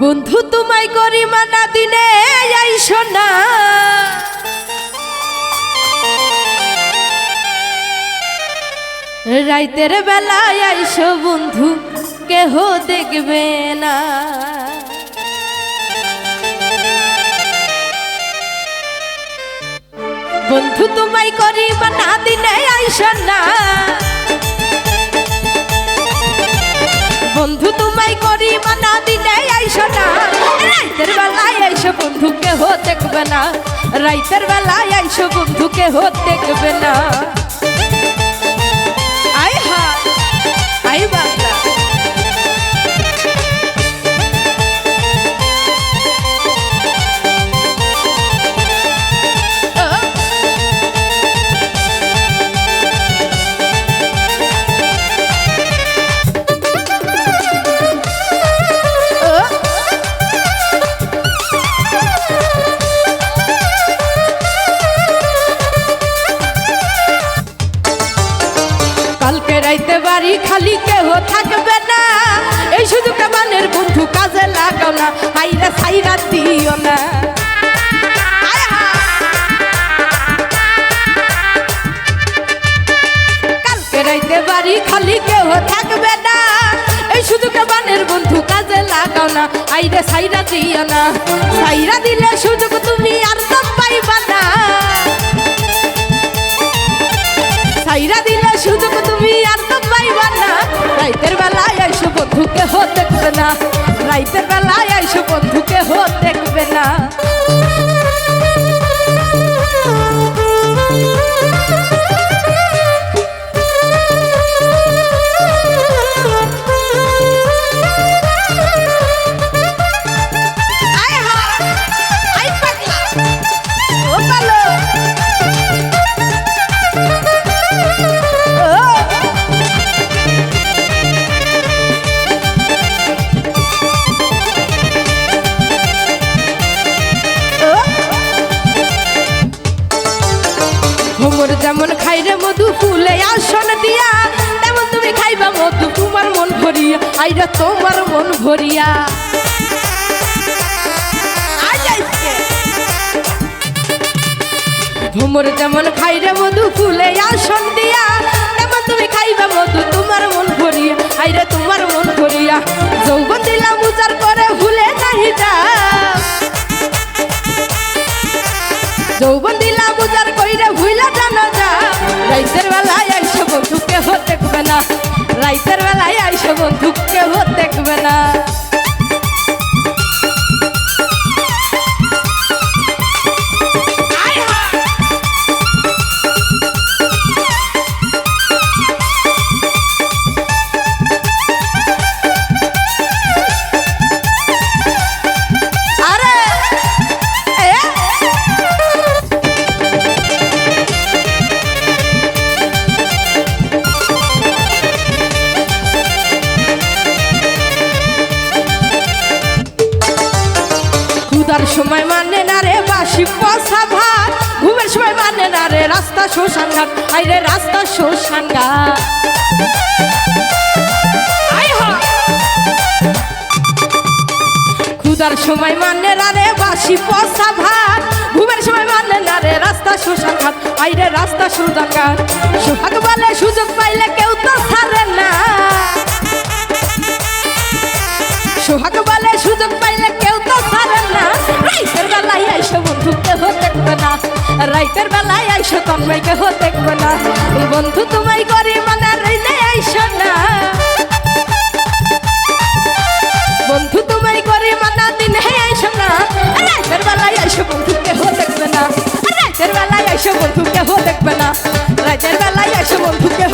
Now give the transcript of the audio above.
বন্ধু তোমায় করি মানা দিনে আইসো না, রাইতের বেলায় আইসো বন্ধু কেহ দেখবে না। বন্ধু তোমায় করি মানা দিনে আইসো না, বন্ধু তোমায় করি মানা দিনে আইসো না, রাইতের বেলায় আইসো বন্ধু কেহ দেখবে না, রাইতের বেলায় আইসো বন্ধু কেহ দেখবে না। আয় হায় আয় বাংলা রাইতে বাড়ি খালি কেহ থাকবে না, এই সুযোগটা মানের বন্ধু কাজে লাগাও না, হাইরা ছাইরা দিও না। কালকে রাইতে বাড়ি খালি কেহ থাকবে না, এই সুযোগটা মানের বন্ধু কাজে লাগাও না, হাইরা ছাইরা দিও না। ছাইরা দিলে সুযোগ তুমি আর তো পাইবা না, ছাইরা দিলে সুযোগ তুমি আর তো পাইবা না। রাইতের বেলায় আইসো বন্ধু কেহ দেখবে না, রাইতের বেলায় আইসো বন্ধু কেহ দেখবে না। ভ্রমর যেমন খাইরে মধু ফুলে আসন দিয়া, তেমন তুমি খাইবা মধু তোমার মন ভরিয়া, আইরা তোমার মন ভরিয়া। ভ্রমর যেমন খাইরে মধু ফুলে আসন দিয়া, তেমন তুমি খাইবা মধু তোমার মন ভরিয়া, আইরা তোমার মন ভরিয়া। যৌবন দিলাম উজার করে ভুলে নাহি যা, যৌবন দিলাম উজার কইরে ভুইলা জানা যা। রাইতের বেলায় আইসো বন্ধু কেহ দেখবে না, রাইতের বেলায় আইসো বন্ধু কেহ দেখবে না। সময় মানে না রে বাসি পচা ভাত, ঘুমের সময় মানে না রে রাস্তা শ্মশান ঘাট, আইরে রাস্তা শ্মশান ঘাট। ক্ষুধার সময় মানে না রে বাসি পচা ভাত, ঘুমের সময় মানে না রে রাস্তা শ্মশান ঘাট, আইরে রাস্তা শ্মশান ঘাট। সোহাগ বলে সুযোগ পাইলে কেউ তো ছাড়ে না, সোহাগ বলে সুযোগ পাইলে কেউ তো ছাড়ে না। রাইতের বেলায় আইসো বন্ধু কেহ দেখবে না, রাইতের বেলায় আইসো তন্ময় কেহ দেখবে না। বন্ধু তোমায় করি মানা রইলে আইসো না, বন্ধু তোমায় করি মানা দিনে আইসো না। রাইতের বেলায় আইসো বন্ধু কেহ দেখবে না, রাইতের বেলায় আইসো বন্ধু কেহ দেখবে না, রাইতের বেলায় আইসো বন্ধু কেহ